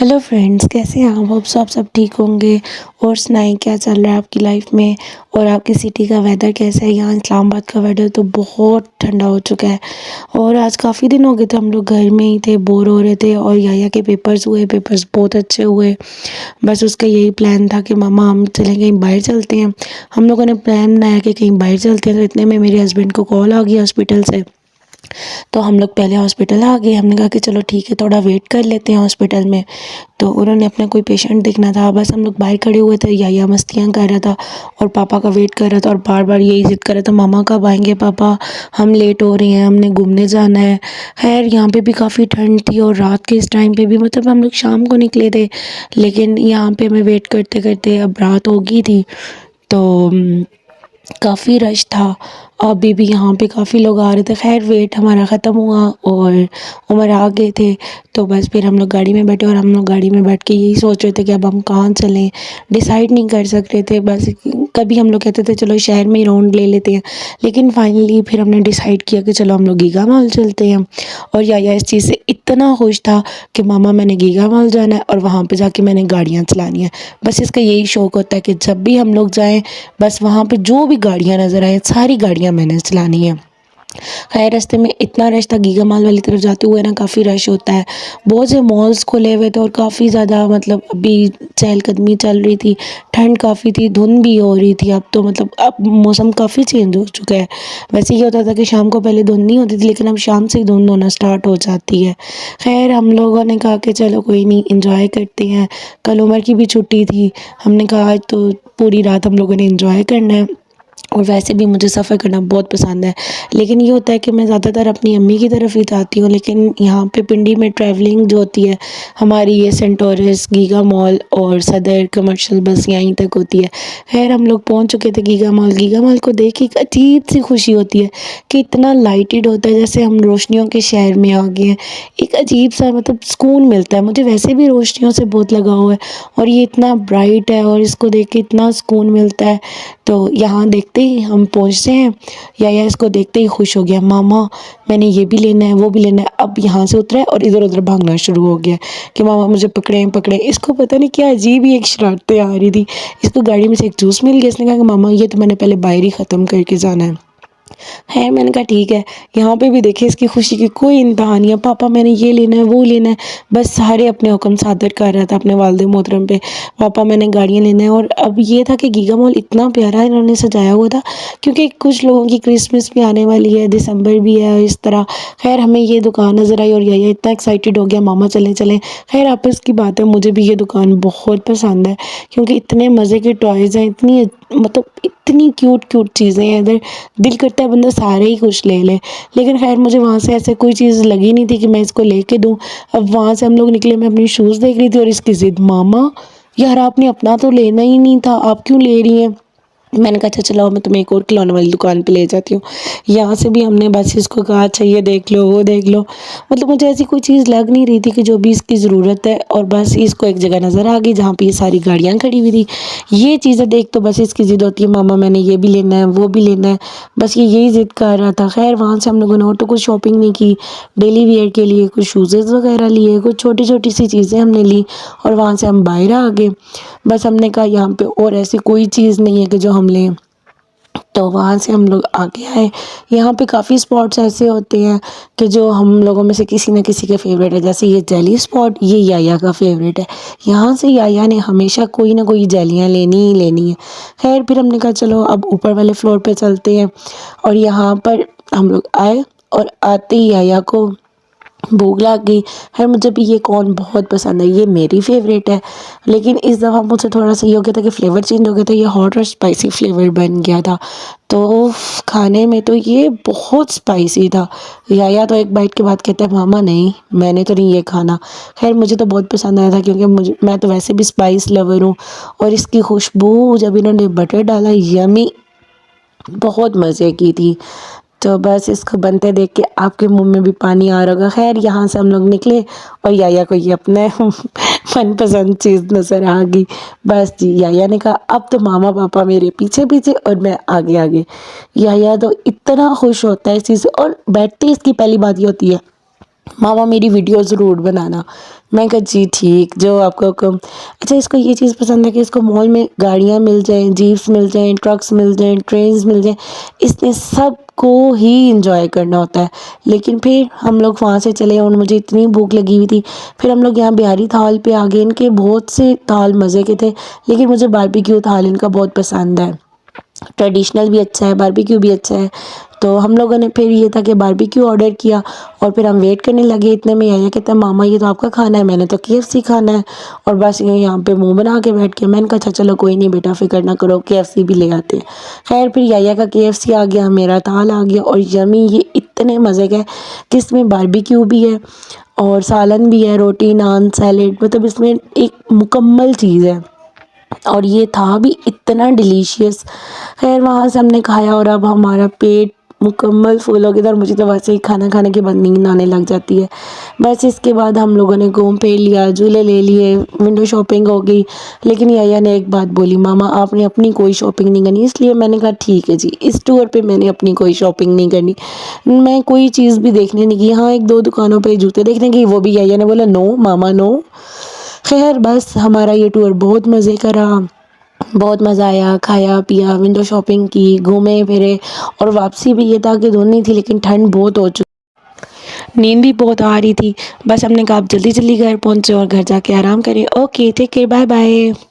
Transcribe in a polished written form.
Hello friends, कैसे हैं आप? होप सब ठीक होंगे। और सुनाएं, क्या चल रहा है आपकी लाइफ में? और आपकी सिटी का वेदर कैसा है? यहाँ इस्लामाबाद का वेदर तो बहुत ठंडा हो चुका है। और आज काफ़ी दिन हो गए थे, हम लोग घर में ही थे, बोर हो रहे थे। और याया के पेपर्स हुए, पेपर्स बहुत अच्छे हुए। बस उसका यही प्लान था कि मामा हम चलें, कहीं बाहर चलते हैं। हम लोगों ने प्लान बनाया कि कहीं बाहर चलते हैं। तो इतने में मेरे हस्बैंड को कॉल आ गई हॉस्पिटल से। तो हम लोग पहले हॉस्पिटल आ गए। हमने कहा कि चलो ठीक है, थोड़ा वेट कर लेते हैं हॉस्पिटल में। तो उन्होंने अपना कोई पेशेंट देखना था। बस हम लोग बाहर खड़े हुए थे, या मस्तियाँ कर रहा था और पापा का वेट कर रहा था। और बार बार यही ज़िद कर रहा था, मामा कब आएंगे पापा, हम लेट हो रहे हैं, हमने घूमने जाना है। खैर यहाँ पे भी काफ़ी ठंड थी और रात के इस टाइम पे भी, मतलब हम लोग शाम को निकले थे, लेकिन यहाँ पे हमें वेट करते करते अब रात हो गई थी। तो काफ़ी रश था। अभी भी यहाँ पे काफ़ी लोग आ रहे थे। खैर वेट हमारा ख़त्म हुआ और उमर आ गए थे। तो बस फिर हम लोग गाड़ी में बैठे और हम लोग गाड़ी में बैठ के यही सोच रहे थे कि अब हम कहाँ चलें, डिसाइड नहीं कर सक रहे थे। बस कभी हम लोग कहते थे चलो शहर में ही राउंड ले लेते हैं, लेकिन फाइनली फिर हमने डिसाइड किया कि चलो हम लोग गीगा मॉल चलते हैं। और या इस चीज़ से इतना खुश था कि मामा मैंने गीगा मॉल जाना है और वहाँ पर जाके मैंने गाड़ियाँ चलानी है। बस इसका यही शौक़ होता है कि जब भी हम लोग जाएँ, बस वहाँ पे जो भी गाड़ियाँ नज़र आए सारी गाड़ियाँ मैंने चलानी है। खैर रास्ते में इतना रश था, गीगा मॉल वाली तरफ जाते हुए ना काफ़ी रश होता है। बहुत से मॉल्स खुले हुए थे और काफ़ी ज़्यादा, मतलब अभी चहलकदमी चल रही थी। ठंड काफ़ी थी, धुंध भी हो रही थी। अब तो मतलब अब मौसम काफ़ी चेंज हो चुका है। वैसे ये होता था कि शाम को पहले धुंध नहीं होती थी, लेकिन अब शाम से ही धुंध होना स्टार्ट हो जाती है। खैर हम लोगों ने कहा कि चलो कोई नहीं, इंजॉय करते हैं। कल उमर की भी छुट्टी थी। हमने कहा आज तो पूरी रात हम लोगों ने इंजॉय करना है। और वैसे भी मुझे सफ़र करना बहुत पसंद है, लेकिन ये होता है कि मैं ज़्यादातर अपनी अम्मी की तरफ ही जाती हूँ। लेकिन यहाँ पे पिंडी में ट्रैवलिंग जो होती है हमारी, ये सेंटोरस, गीगा मॉल और सदर कमर्शियल बस यहीं तक होती है। खैर हम लोग पहुँच चुके थे गीगा मॉल। गीगा मॉल को देख के एक अजीब सी खुशी होती है कि इतना लाइटेड होता है, जैसे हम रोशनियों के शहर में आ गए हैं। एक अजीब सा मतलब सुकून मिलता है। मुझे वैसे भी रोशनियों से बहुत लगाव है और ये इतना ब्राइट है और इसको देख के इतना सुकून मिलता है। तो यहाँ देखते ही हम पहुँचते हैं, या इसको देखते ही खुश हो गया, मामा मैंने ये भी लेना है, वो भी लेना है। अब यहाँ से उतरा है और इधर उधर भागना शुरू हो गया कि मामा मुझे पकड़े पकड़े। इसको पता नहीं क्या अजीब ही एक शरारतें आ रही थी। इसको गाड़ी में से एक जूस मिल गया। इसने कहा कि मामा ये तो मैंने पहले बाहर ही ख़त्म करके जाना है। है मैंने कहा ठीक है। यहाँ पे भी देखिए इसकी खुशी की कोई इंतहा नहीं है। पापा मैंने ये लेना है, वो लेना है। बस सारे अपने हुक्म सादर कर रहा था अपने वालिद मोहतरम पे। पापा मैंने गाड़ियाँ लेना है। और अब ये था कि गीगा मॉल इतना प्यारा इन्होंने सजाया हुआ था, क्योंकि कुछ लोगों की क्रिसमस भी आने वाली है, दिसंबर भी है, इस तरह। खैर हमें ये दुकान नज़र आई और यही इतना एक्साइटेड हो गया, मामा चलें चलें। खैर आपस की बात है, मुझे भी ये दुकान बहुत पसंद है, क्योंकि इतने मज़े के टॉयज़ हैं, इतनी मतलब इतनी क्यूट क्यूट चीज़ें हैं इधर। दिल करता है बंदा सारे ही कुछ ले ले। लेकिन खैर मुझे वहाँ से ऐसे कोई चीज़ लगी नहीं थी कि मैं इसको लेके दूँ। अब वहाँ से हम लोग निकले, मैं अपनी शूज़ देख रही थी और इसकी ज़िद, मामा यार आपने अपना तो लेना ही नहीं था, आप क्यों ले रही हैं? मैंने कहा अच्छा चलो मैं तुम्हें एक और खिलौने वाली दुकान पे ले जाती हूँ। यहाँ से भी हमने बस इसको कहा अच्छा ये देख लो, वो देख लो। मतलब मुझे ऐसी कोई चीज़ लग नहीं रही थी कि जो भी इसकी ज़रूरत है। और बस इसको एक जगह नज़र आ गई जहाँ पे ये सारी गाड़ियाँ खड़ी हुई थी। ये चीज़ें देख तो बस इसकी ज़िद होती है, मामा मैंने ये भी लेना है, वो भी लेना है। बस ये यही ज़िद कर रहा था। खैर वहाँ से हम लोगों ने और तो कुछ शॉपिंग नहीं की। डेली वियर के लिए कुछ शूज़ेज़ वगैरह लिए, कुछ छोटी छोटी सी चीज़ें हमने ली और वहाँ से हम बाहर आ गए। बस हमने कहा यहाँ पे और ऐसी कोई चीज़ नहीं है कि जो हम लें। तो वहाँ से हम लोग आगे आए। यहाँ पे काफ़ी स्पॉट्स ऐसे होते हैं कि जो हम लोगों में से किसी न किसी के फेवरेट है। जैसे ये जेली स्पॉट, ये याया का फेवरेट है। यहाँ से याया ने हमेशा कोई ना कोई जेलियाँ लेनी ही लेनी है। खैर फिर हमने कहा चलो अब ऊपर वाले फ्लोर पे चलते हैं। और यहाँ पर हम लोग आए और आते ही याया को भूख लग गई। खैर मुझे भी ये कॉर्न बहुत पसंद है, ये मेरी फेवरेट है। लेकिन इस दफ़ा मुझसे थोड़ा सा ये हो गया था कि फ्लेवर चेंज हो गया था, ये हॉट और स्पाइसी फ्लेवर बन गया था। तो खाने में तो ये बहुत स्पाइसी था। या तो एक बाइट के बाद कहता है मामा नहीं मैंने तो नहीं ये खाना। खैर मुझे तो बहुत पसंद आया था, क्योंकि मैं तो वैसे भी स्पाइस लवर हूँ। और इसकी खुशबू जब इन्होंने बटर डाला, यमी, बहुत मज़े की थी। तो बस इसको बनते देख के आपके मुंह में भी पानी आ रहा होगा। खैर यहाँ से हम लोग निकले और याया को ये अपने मनपसंद चीज़ नज़र आ गई। बस जी याया ने कहा अब तो मामा पापा मेरे पीछे पीछे और मैं आगे आगे। याया तो इतना खुश होता है इस चीज़ से। और बैठते ही इसकी पहली बात ये होती है, मामा मेरी वीडियो ज़रूर बनाना। मैं कहा जी ठीक, जो आपका हुक्म। अच्छा, इसको ये चीज़ पसंद है कि इसको मॉल में गाड़ियाँ मिल जाएँ, जीप्स मिल जाएँ, ट्रक्स मिल जाएँ, ट्रेन्स मिल जाएँ, इसने सबको ही एन्जॉय करना होता है। लेकिन फिर हम लोग वहाँ से चले और मुझे इतनी भूख लगी हुई थी, फिर हम लोग यहाँ बिहारी थाल पे आ गए। इनके बहुत से थाल मज़े के थे, लेकिन मुझे बारबेक्यू थाल इनका बहुत पसंद है। ट्रेडिशनल भी अच्छा है, बारबेक्यू भी अच्छा है। तो हम लोगों ने फिर ये था कि बारबेक्यू ऑर्डर किया और फिर हम वेट करने लगे। इतने में आया कहता है मामा ये तो आपका खाना है, मैंने तो केएफसी खाना है। और बस ये यहाँ पे मुंह बना के बैठ के मैंने कहा अच्छा चलो कोई नहीं बेटा, फिक्र ना करो, केएफसी भी ले आते हैं। खैर फिर याया का केएफसी आ गया, मेरा थाल आ गया और यमी ये इतने मज़े का है कि इसमें बारबेक्यू भी है और सालन भी है, रोटी नान सैलेड, मतलब इसमें एक मुकम्मल चीज़ है। और ये था भी इतना डिलीशियस। खैर वहाँ से हमने खाया और अब हमारा पेट मुकम्मल फुल हो गया था और मुझे तो वैसे ही खाना खाने के बाद नींद आने लग जाती है। बस इसके बाद हम लोगों ने घूम फिर लिया, झूले ले लिए, विंडो शॉपिंग हो गई। लेकिन याया ने एक बात बोली, मामा आपने अपनी कोई शॉपिंग नहीं करनी। इसलिए मैंने कहा ठीक है जी, इस टूर पे मैंने अपनी कोई शॉपिंग नहीं करनी। मैं कोई चीज़ भी देखने नहीं गई। हाँ, एक दो दुकानों पे जूते देखने गई, वो भी याया ने बोला नो मामा नो। खैर बस हमारा ये टूर बहुत मज़े का रहा। बहुत मज़ा आया, खाया पिया, विंडो शॉपिंग की, घूमे फिरे और वापसी भी ये था कि धुंध थी लेकिन ठंड बहुत हो चुकी, नींद भी बहुत आ रही थी। बस हमने कहा आप जल्दी जल्दी घर पहुँचे और घर जाके आराम करें। Okay take care, bye bye.